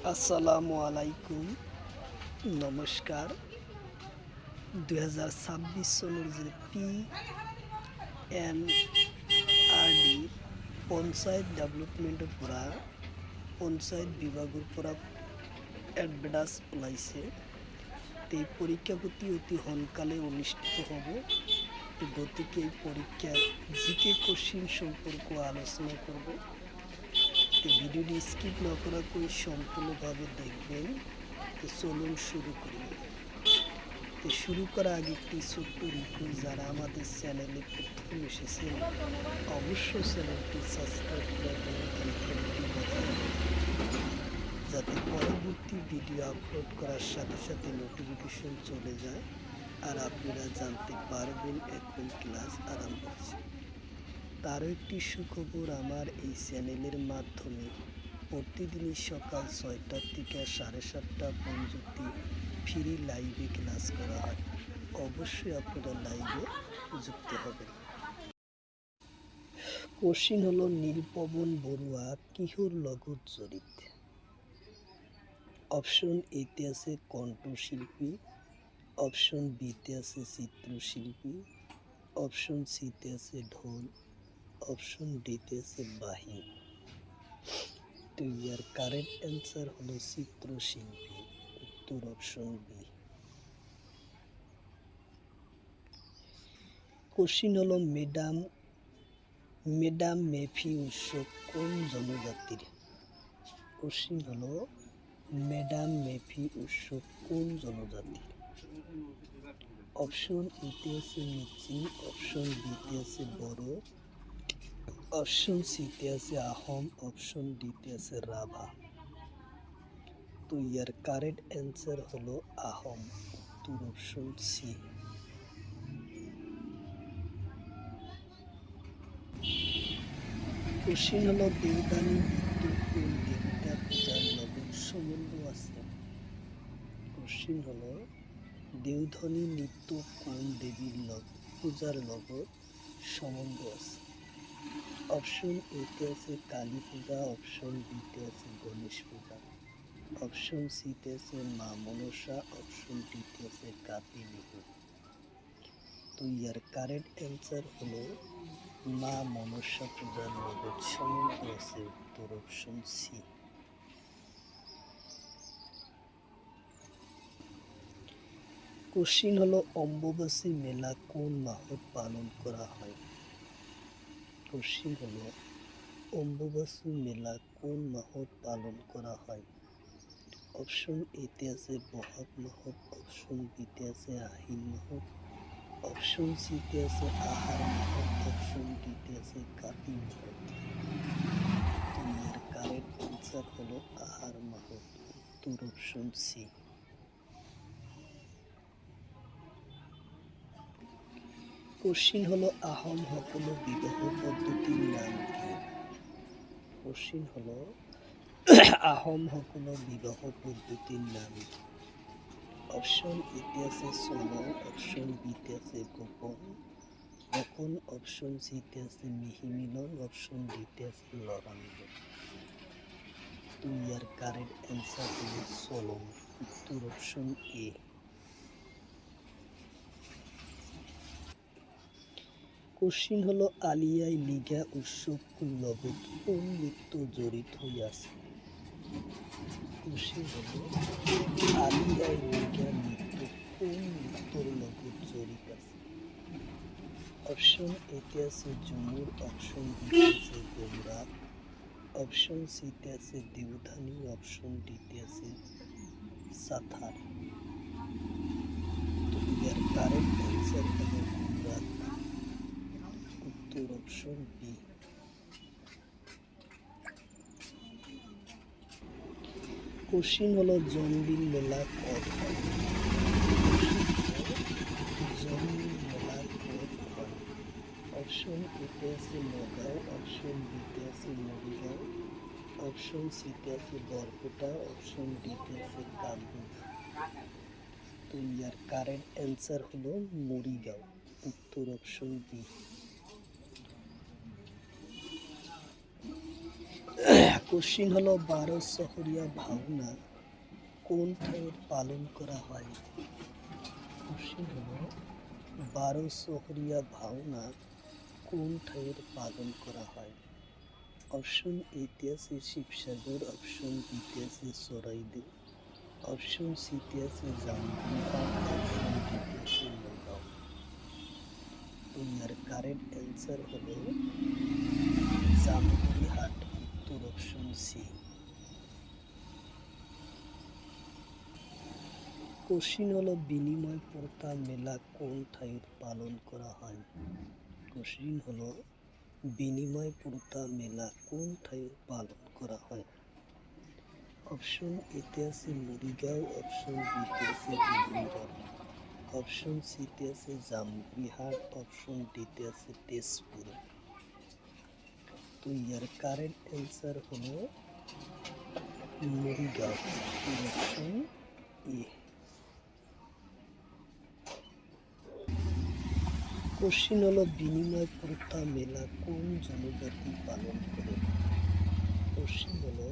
আসসালামু আলাইকুম, নমস্কার। 2026 সনের যে PNRD পঞ্চায়েত ডেভেলপমেন্টের পৰা পঞ্চায়েত বিভাগের পৰা এডভাৰ্টাইজ ওলাইছে। এই পৰীক্ষাটি অতি সোনকালে অনুষ্ঠিত হ'ব। গতিকে এই পরীক্ষার জিকে কোশ্চিন সম্পর্কে আলোচনা করব। ভিডিওটি স্কিপ না করাকৈ সম্পূর্ণভাবে দেখবেন। চলুন শুরু করি। শুরু করার আগে একটি ছোট্ট রিকোয়েস্ট, যারা আমাদের চ্যানেলে প্রথম এসেছেন অবশ্যই চ্যানেলটি সাবস্ক্রাইব করে বেল আইকনটি বাজিয়ে যাতে পরবর্তী ভিডিও আপলোড করার সাথে সাথে নোটিফিকেশন চলে যায় আর আপনারা জানতে পারবেন এখন ক্লাস আরম্ভ হচ্ছে। তারও একটি সুখবর, আমার এই চ্যানেলের মাধ্যমে প্রতিদিনই সকাল 6টা থেকে 7:30 পর্যন্ত ফ্রি লাইভে ক্লাস করা হয়। অবশ্যই আপনারা লাইভে যুক্ত হবেন। কোশ্চিন হলো, নীলপবন বড়ুয়া কিহর লগত জড়িত? অপশন এতে আছে কণ্ঠশিল্পী, অপশন বিতে আছে চিত্রশিল্পী, অপশন সিতে আছে ঢোল, অপশন ডিতে আছে বাহিনী। তো ইয়ার কারেক্ট অ্যান্সার হলো চিত্রশিল্পী, উত্তর অপশন বি। কোশ্চিন হলো, ম্যাডাম মেফি উৎসব কোন জনজাতির? কোশ্চিন হলো, ম্যাডাম মেফি উৎসব কোন জনজাতির? অপশন এতে আছে মিচিং, অপশন বিতে আছে বড়ো, অপশন সিতে আছে আহোম, অপশন ডিতে আছে রাভা। তো ইয়ার কারেক্ট অ্যান্সার হলো আহোম, উত্তর অপশন সি। কোশ্চিন হলো, দেওধানী নৃত্য কোন দেবতা পূজার লগত সম্বন্ধ আছে? কোশ্চিন হলো, দেওধনী নৃত্য কোন দেবীর পূজার লগত সম্বন্ধ আছে? অপশন এতে আছে কালী পূজা, অপশন বিতে আছে গণেশ পূজা, অপশন সিতে আছে মা মনসা, অপশন ডিতে আছে কাতি বিহু। তো ইয়ার কারেক্ট অ্যান্সার হলো মা মনসা পূজার লগত সম্বন্ধ আছে, উত্তর অপশন সি। কোশ্চিন হলো, অম্বুবাচী মেলা কোন মাহত পালন করা হয়? কোশ্চিন হলো, অম্বুবাচী মেলা কোন মাহত পালন করা হয়? অপশন এতে আছে বহাগ মাহত, অপশন বিতে আছে আহিন মাহত, অপশন সিতে আছে আহার মাহত, অপশন ডিতে আছে কাতি মাহত। তো এর কারেক্ট অ্যান্সার হলো আহার মাহত, উত্তর অপশন সি। কোশ্চিন হলো, আহোম সকল বিবাহ পদ্ধতির নাম কি? কোশ্চিন হলো, আহোম সকল বিবাহ পদ্ধতির নাম কি? অপশন এতে আছে সোলং, অপশন বিতে আছে গোপন, অপশন সিতে আছে মিহি মিলন, অপশন ডিতে আছে লড়া মিলন। তো ইয়ার কারেক্ট অ্যান্সার হলো সোলং, উত্তর অপশন এ। কোশ্চিন হলো, আলিয়াই লিগা উৎসব লগত কোন নৃত্য জড়িত হইয়াছে? কোশ্চিন হলো, আলিয়াই লিগা নৃত্য কোন নৃত্যর লগত জড়িত আছে? অপশন এতে আছে ঝুমুর, অপশন বিতে আছে গোমরা, অপশন সিতে আছে দেওধানী, অপশন ডিতে আছে সাথার। তো ইয়ার কারেক্ট অ্যান্সার হলো গোমরা, উত্তর অপশন বি। কোশ্চিন হলো, জন্মদিন মেলা কত হয়? জন্মদিন মেলা কত হয়? অপশন এতে আছে নগাঁও, অপশন বিতে আছে মরিগাঁও, অপশন সিতে আছে বরপেটা, অপশন ডিতে আছে কামরূপ। তো ইয়ার কারেক্ট অ্যান্সার হলো মরিগাঁও, উত্তর অপশন বি। কোশ্চিন হলো 12 ভাওনা কোন ঠাইয়ে পালন করা হয়? কোশ্চিন হলো 12 ভাওনা কোন ঠাইয়ে পালন করা হয়? অপশন এতে আছে শিবসাগর, অপশন বিতে আছে চরাইদেউ, অপশন সিতে আছে জামগুড়িহাট, অপশন ডিতে আছে নগাঁও। তো ইয়ার কারেক্ট অ্যান্সার হলো জামগুড়িহাট, উত্তর অপশন সি। কোশ্চিন হলো বিনিময় প্রথা মেলা কোন ঠাইয়ে পালন করা হয়? কোশ্চিন হলো বিনিময় প্রথা মেলা কোন ঠাইয়ে পালন করা হয়? অপশন এতে আছে মরিগাঁও, অপশন বিতে আছে ডিব্রুগড়, অপশন সিতে আছে জামগুড়িহাট, অপশন ডিতে আছে তেজপুর। তো ইয়ার কারেক্ট অ্যান্সার হলো মরিগাঁও, অপশন এ। কোশ্চিন হলো বিনিময় প্রথা মেলা কোন জনজাতি পালন করে? কোশ্চিন হলো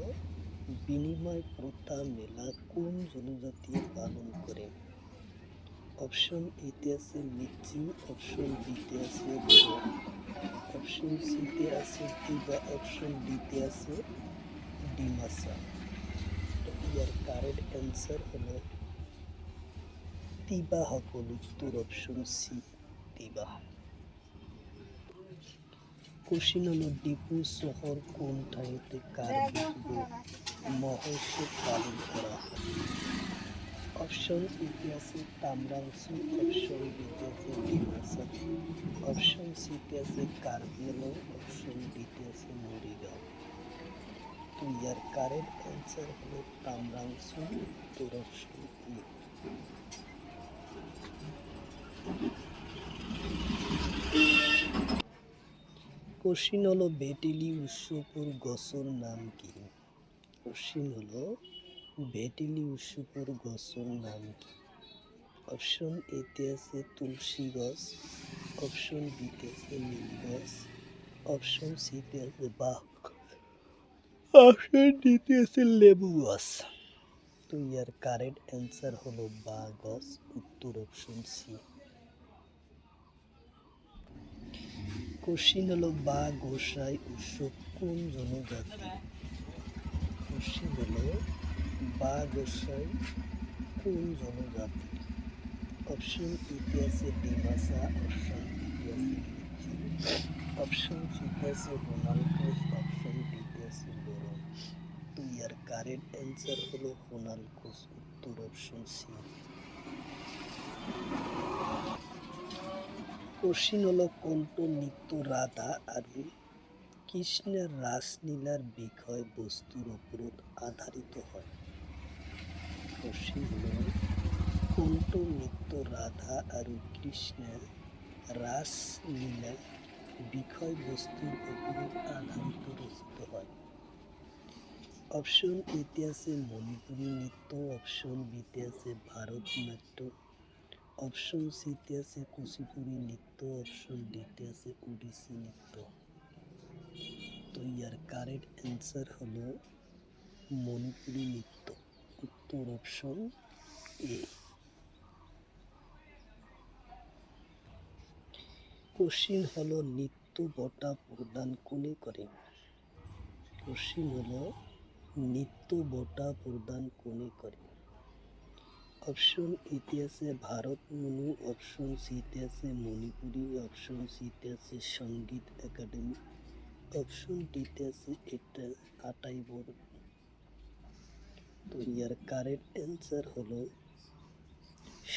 বিনিময় প্রথা মেলা কোন জনজাতি পালন করে? অপশন এতে আছে মিচিং, অপশন বিতে আছে বড়ো, অপশন সিতে আছে তিবা, অপশন ডিতে আছে ডিমাসা। তো ইয়ার কারেক্ট অ্যান্সার হলো তিবা হকল, উত্তর অপশন সি তিবা। কোশ্চিন হলো ডিপু শহর কোন ঠাইতে কার্তিক মহোৎসব পালন করা হয়? অপশন এতে আছে তামরাংশু, অপশন বিতে আছে ডিমাসা, অপশন সিতে আছে কার্বি আংলং, অপশন ডিতে আছে মরিগাঁও। তো ইয়ার কারেক্ট অ্যান্সার হলো তামরাংশু, উত্তর অপশন এ। কোশ্চিন হলো ভেটেলি উৎসপুর গছর নাম কি? কোশ্চিন হলো ভেটেলি উৎসপুর গছর নাম কি? অপশন এতে আছে তুলসী গছ, অপশন বিতে আছে নিম গছ, অপশন সিতে আছে বাহ, অপশন ডিতে আছে লেবু গাছ। তো ইয়ার কারেক্ট অ্যান্সার হলো বা গছ, উত্তর অপশন সি। কোশ্চিন হলো বা গোসাই উৎসব কোন জনজাতি? কোশ্চিন হলো বা গোসাই কোন জনজাতি? অপশন এতে আছে ডিমাসা, অপশন বিতে আছে মিচিং, অপশন সিতে আছে হোনালকোস, অপশন ডিতে আছে বড়ো। তো ইয়ার কারেক্ট অ্যান্সার হলো হোনালকোস, উত্তর অপশন সি। কোশ্চিন হলো কোনটো নৃত্য রাধা আর কৃষ্ণের রাসলীলার বিষয় বস্তুর উপর আধারিত হয়? কোশ্চিন হলো কোনটো নৃত্য রাধা আর কৃষ্ণের রাসলীলা বিষয় বস্তুর উপর আধারিত রচিত হয়? অপশন এতে আছে মণিপুরী নৃত্য, অপশন বিতে আছে ভারতনাট্যম, অপশন সিতে আছে কুচিপুড়ি নৃত্য, অপশন ডিতে আছে ওড়িশি নৃত্য। তো ইয়ার কারেক্ট অ্যান্সার হলো মণিপুরী নৃত্য, উত্তর অপশন এ। কোশ্চিন হলো নৃত্য বঁটা প্রদান কোনে করে? কোশ্চিন হলো নৃত্য বঁটা প্রদান কোনে করে? অপশন এতে আছে ভারত মনু, অপশন সিতে আছে মণিপুরী, অপশন সিতে আছে সঙ্গীত একাডেমি, অপশন ডিতে আছে এটা আটাই বড়। তো ইয়ার কারেক্ট অ্যান্সার হলো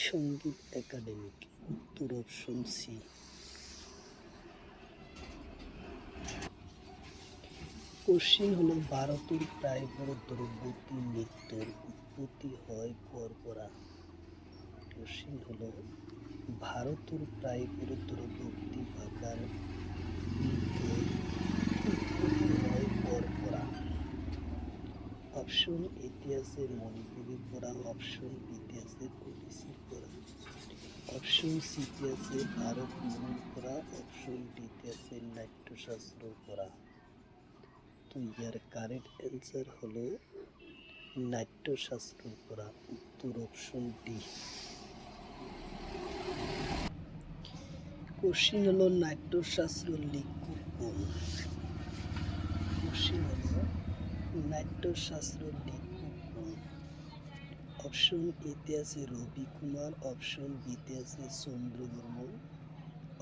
সঙ্গীত একাডেমিক, উত্তর অপশন সি। কোশ্চিন হলো ভারতের প্রায় বড় দ্রব্যতী নৃত্যের উৎপত্তি হয় করপরা? কোশ্চিন হলো ভারতের প্রায় বড় দ্রব্যতী ভাষার নৃত্যের উৎপত্তি হয় করপরা? অপশন এতে আছে মণিপুরী পরা, অপশন বিতে আছে ওড়িশি পরা, অপশন সিতে আছে ভারত মনুর পরা, অপশন ডিতে আছে নাট্যশাস্ত্র পরা। তো ইয়ার কারেক্ট অ্যান্সার হলো নাট্যশাস্ত্র পড়া, উত্তর অপশন ডি। কোশ্চিন হলো নাট্যশাস্ত্র লেখক কোন? কোশ্চিন হলো নাট্যশাস্ত্র লেখক কোন? অপশন এতে আছে রবি কুমার, অপশন বিতে আছে চন্দ্র বর্মন,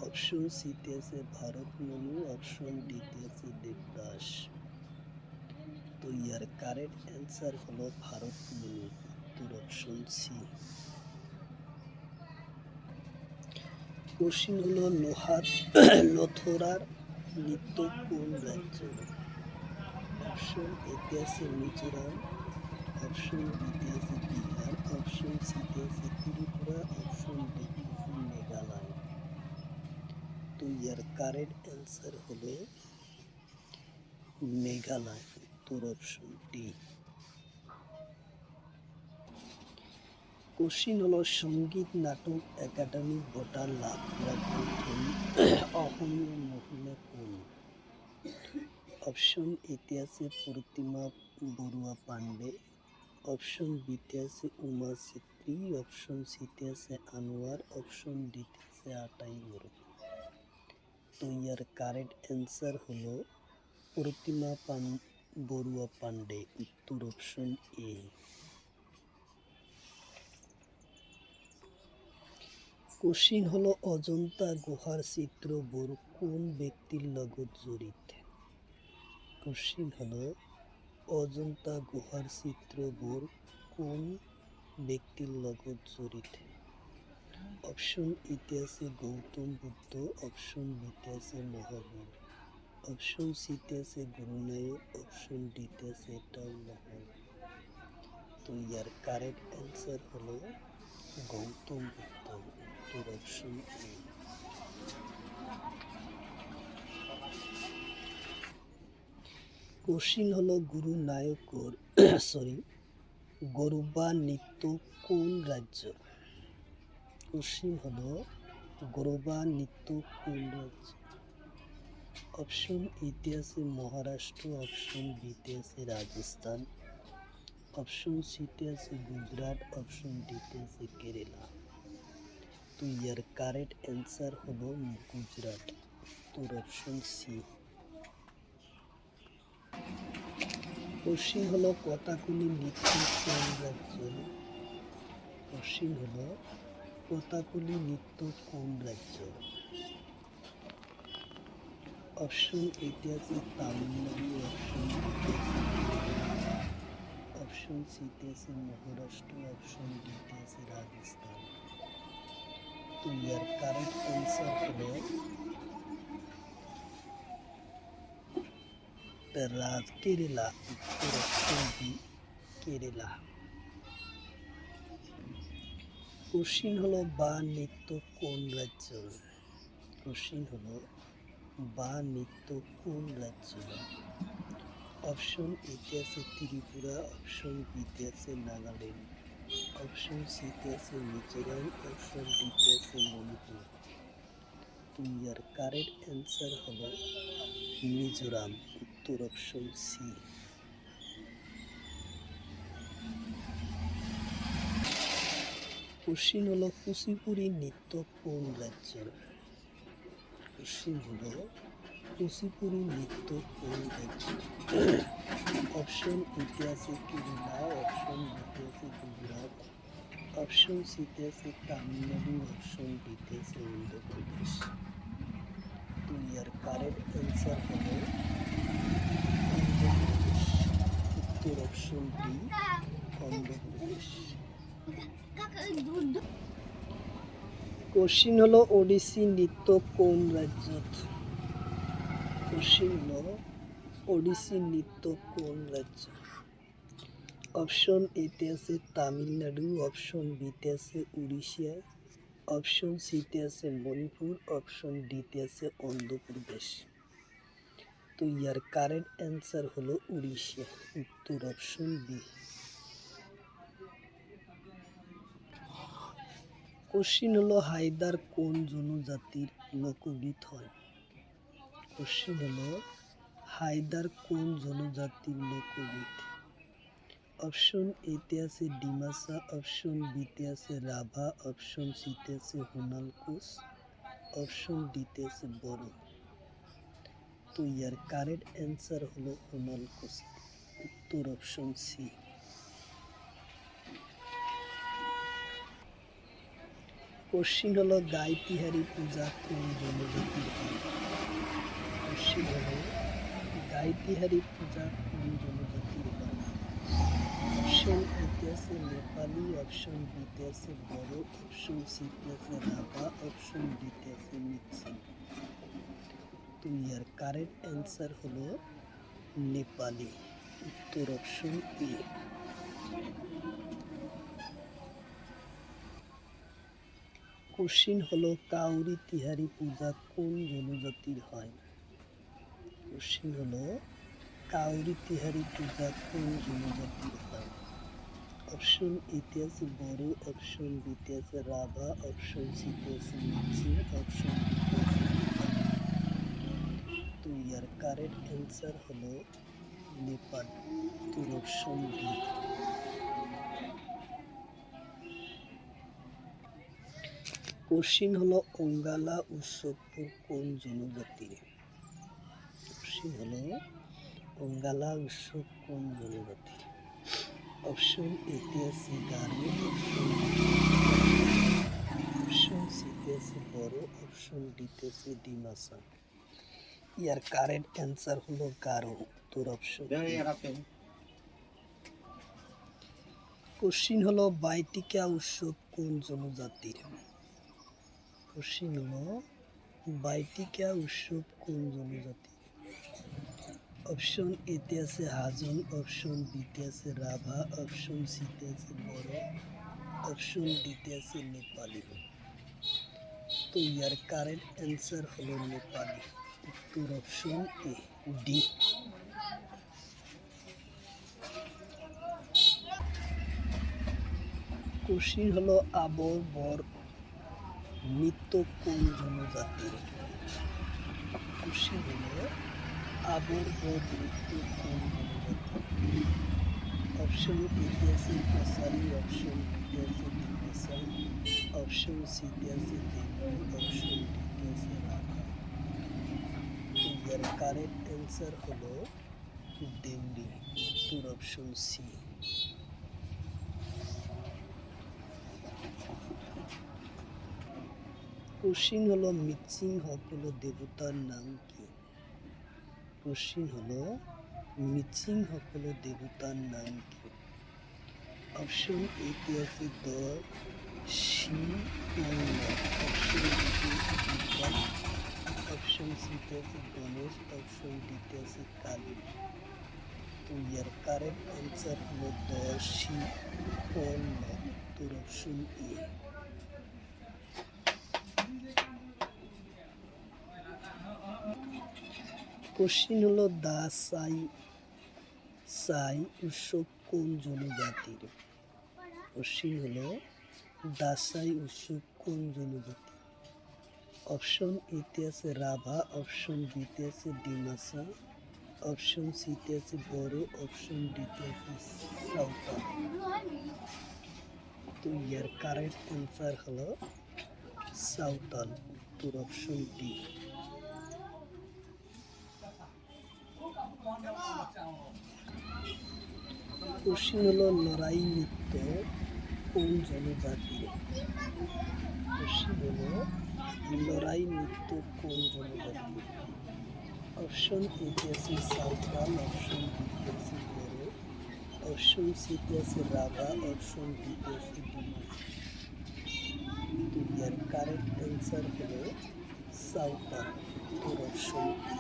অপশন সিতে আছে ভারত মনু, অপশন ডিতে আছে দেবদাস। তো ইয়ার কারেক্ট অ্যান্সার হলো ভারত মনু, উত্তর অপশন সি। কোশ্চিন হলো লোথরার নৃত্য কোন রাজ্য? অপশন এতে আছে মিজোরাম, অপশন বিতে আছে বিহার, অপশন সিতে আছে ত্রিপুরা, অপশন ডিতে আছে মেঘালয়। তো ইয়ার কারেক্ট অ্যান্সার হলো মেঘালয়, উত্তর অপশন ডি। কোশ্চিন হলো সঙ্গীত নাটক একাডেমি বঁটা লাভ করা প্রথম অসমীয়া মহিলা কোন? অপশন এতে আছে প্রতিমা বড়ুয়া পাণ্ডে, অপশন বিতে আছে উমা ছেত্রী, অপশন সিতে আছে আনোয়ার, অপশন ডিতে আছে আটাই বড়। তো ইয়ার কারেক্ট অ্যান্সার হলো প্রতিমা বড়ুয়া পাণ্ডে, উত্তর অপশন এ। কোশ্চিন হলো অজন্তা গুহার চিত্র বোর কোন ব্যক্তির লগত জড়িত? কোশ্চিন হলো অজন্তা গুহার চিত্র বোর কোন ব্যক্তির লগত জড়িত? অপশন ইতে আছে গৌতম বুদ্ধ, অপশন বিতে আছে মহাবীর, অপশন সিতে আছে গুরুনানক, অপশন ডিতে আছে টাউমহল। তো ইয়ার কারেক্ট অ্যান্সার হলো গৌতম বুদ্ধ, উত্তর অপশন এ। কোশ্চিন হলো গরবা নৃত্য কোন রাজ্য? কোশ্চিন হলো গরবা নৃত্য কোন রাজ্য? অপশন এতে আছে মহারাষ্ট্র, অপশন বিতে আছে রাজস্থান, অপশন সিতে আছে গুজরাট, অপশন ডিতে আছে কেরালা। তো ইয়ার কারেক্ট অ্যান্সার হলো গুজরাট, উত্তর অপশন সি। কোশ্চিন হলো কথাকলি নৃত্য কোন রাজ্য? কোশ্চিন হলো কথাকলি নৃত্য কোন রাজ্য? অপশন এতে আছে তামিলনাড়ু, অপশন বিতে আছে অপশন সিতে আছে মহারাষ্ট্র, অপশন ডিতে আছে রাজস্থান। তো ইয়ার কারেক্ট অ্যান্সার হলো কেরালা, উত্তর অপশন বি কেরালা। কোশ্চিন হলো বা নৃত্য কোন রাজ্য? কোশ্চিন হলো বা নৃত্য কোন রাজ্য? অপশন এতে আছে ত্রিপুরা, অপশন বিতে আছে নাগাল্যান্ড, অপশন সিতে আছে মিজোরাম, অপশন ডিতে আছে মণিপুর। তো ইয়ার কারেক্ট অ্যান্সার হলো মিজোরাম, উত্তর অপশন সি। কোশ্চিন হলো কুচিপুড়ি নৃত্য কোন রাজ্যের? কোশ্চিন হলো কুচিপুড়ি নৃত্য কোন রাজ্য? অপশন এতে আছে কেরালা, অপশন বিতে আছে গুজরাট, অপশন সিতে আছে তামিলনাড়ু, অপশন ডিতে আছে অন্ধ্রপ্রদেশ। তো ইয়ার কারেক্ট অ্যান্সার হলো অন্ধ্রপ্রদেশ, উত্তর অপশন ডি অন্ধ্রপ্রদেশ। কোশ্চিন হলো ওডিসি নৃত্য কোন রাজ্য? কোশ্চিন হলো ওডিসি নৃত্য কোন রাজ্য? অপশন এতে আছে তামিলনাড়ু, অপশন বিতে আছে উড়িষ্যা, অপশন সিতে আছে মণিপুর, অপশন ডিতে আছে অন্ধ্রপ্রদেশ। তো ইয়ার কারেক্ট অ্যান্সার হলো উড়িষ্যা, উত্তর অপশন বি। কোশ্চিন হলো হায়দার কোন জনজাতির লোকগীত হয়? কোশ্চিন হলো হায়দার কোন জনজাতির লোকগীত? অপশন এতে আছে ডিমাসা, অপশন বিতে আছে রাভা, অপশন সিতে আছে হোনালকুস, অপশন ডিতে আছে বড়ো। তো ইয়ার কারেক্ট অ্যান্সার হলো হোনালকুস, উত্তর অপশন সি। কোশ্চিন হলো গাইতিহারি পূজা কোন জনজাতির হয়? কোশ্চিন হলো গাইতিহারি পূজা কোন জনজাতির হয়? অপশন এতে আছে নেপালি, অপশন বিতে আছে বড়ো, অপশন সিতে আছে রাভা, অপশন ডিতে আছে মিক্সিং। তো ইয়ার কারেক্ট অ্যান্সার হলো নেপালি, উত্তর অপশন এ। কোশ্চিন হলো কাউরি তিহারি পূজা কোন জনজাতির হয়? কোশ্চিন হলো কাউরি তিহারি পূজা কোন জনজাতির হয়? অপশন এতে আছে বড়ো, অপশন বিতে আছে রাভা, অপশন সিতে আছে মিক্সিং, অপশন ডিতে আছে নেপালি। তো ইয়ার কারেক্ট অ্যান্সার হলো নেপাল, উত্তর অপশন ডি। কোশ্চিন হলো অঙ্গালা উৎসবপুর কোন জনজাতির? কোশ্চিন হলো অঙ্গালা উৎসব কোন জনজাতির? অপশন এতে আছে গারো, অপশন সিতে আছে বড়ো, অপশন ডিতে আছে ডিমাসা। ইয়ার কারেক্ট অ্যান্সার হলো গারো, উত্তর অপশন এ। কোশ্চিন হলো বাইটিকা উৎসব কোন জনজাতির? কোশ্চিন হলো বাইটিকা উৎসব কোন জনজাতির? অপশন এতে আছে হাজং, অপশন বিতে আছে রাভা, অপশন সিতে আছে বড়ো, অপশন ডিতে আছে নেপালি। তো ইয়ার কারেক্ট অ্যান্সার হলো নেপালি, উত্তর অপশন এ ডি। কোশ্চিন হলো আবর বর নৃত্য কোন জনজাতির? কোশ্চিন হলো আবর বর নৃত্য কোন জনজাতির? অপশন এতে আছে কসারি, অপশন বিতে আছে ডিমাসা, অপশন সিতে আছে দেবী, অপশন ডিতে আছে রাভা। ইয়ার কারেক্ট অ্যান্সার হলো দেউরি, উত্তর অপশন সি। কোশ্চিন হলো মিক্সিং হক হলো দেবতার নাম কি? কোশ্চিন হলো মিক্সিং হক হলো দেবতার নাম কি? অপশন এতে আছে দ শি, অপশন বিতে আছে দুর্গা, অপশন সিতে আছে গণেশ, অপশন ডিতে আছে কালী। তো ইয়ার কারেক্ট অ্যান্সার হলো দ শি, উত্তর অপশন এ। কোশ্চিন হলো দা সাই সাই উৎসব কোন জনজাতির? কোশ্চিন হলো দাসাই উৎসব কোন জনজাতির? অপশন এতে আছে রাভা, অপশন বিতে আছে ডিমাসা, অপশন সিতে আছে বড়ো, অপশন ডিতে আছে সাঁওতাল। তো ইয়ার কারেক্ট অ্যান্সার হলো সাঁওতাল, উত্তর অপশন ডি। কোশ্চিন হলো লড়াই নৃত্য কোন জনজাতির? কোশ্চিন হলো লড়াই নৃত্য কোন জনজাতির? অপশন এতে আছে সাঁওতাল, অপশন বিতে আছে বড়ো, অপশন সিতে আছে রাভা, অপশন ডিতে আছে ডিমাসা। তো ইয়ার কারেক্ট অ্যান্সার হলো সাঁওতাল, উত্তর অপশন এ।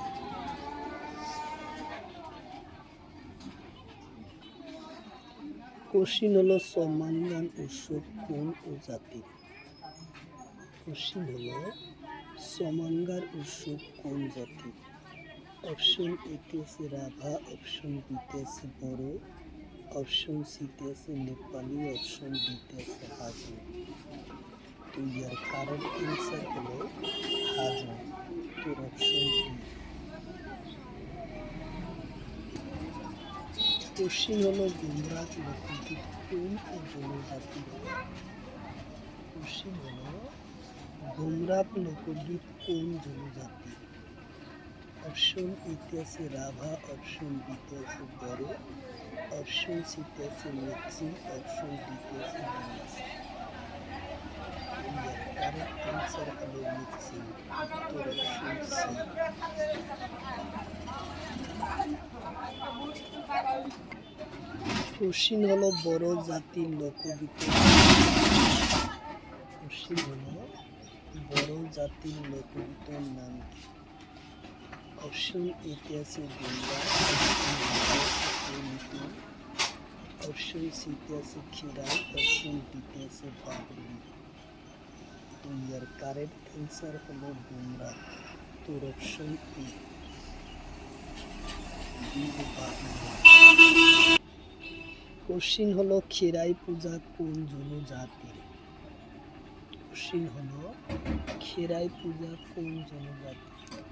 কোশ্চিন হলো সমাঙ্গান উৎসব কোন জাতির? কোশ্চিন হলো সমাঙ্গার উৎসব কোন জাতির? অপশন এতে আছে রাভা, অপশন বিতে আছে বড়ো, অপশন সিতে আছে নেপালি, অপশন ডিতে আছে হাজং। তো ইয়ার কারেক্ট অ্যান্সার হলো হাজং, উত্তর অপশন ডি। কোশ্চিন হলো গুমরাহ লোকগীত কোন জনজাতির? কোশ্চিন হলো গুমরাহ লোকগীত কোন জনজাতির? অপশন এতে আছে রাভা, অপশন বিতে আছে বড়ো, অপশন সিতে আছে মিচিং, অপশন ডিতে আছে ডিমাসা। ইয়ার কারেক্ট অ্যান্সার হলো মিচিং, উত্তর অপশন সি। কোশ্চিন হলো বড় জাতির লোকগীতের কোশ্চিন হলো বড় জাতির লোকগীতের নাম কি? অপশন এতে আছে গুমরা, অপশন সিতে আছে খিরাই, অপশন ডিতে আছে বাবরি। তো ইয়ার কারেক্ট অ্যান্সার হলো গুমরা, উত্তর অপশন এ, বাবরি। কোশ্চিন হলো খিরাই পূজা কোন জনজাতির? কোশ্চিন হলো খিরাই পূজা কোন জনজাতির?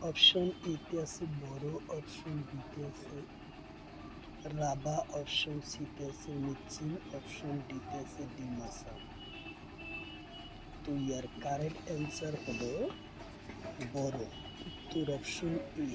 অপশন এতে আছে বড়ো, অপশন বিতে আছে রাভা, অপশন সিতে আছে মিচিং, অপশন ডিতে আছে ডিমাসা। তো ইয়ার কারেক্ট অ্যান্সার হলো বড়ো, উত্তর অপশন এ।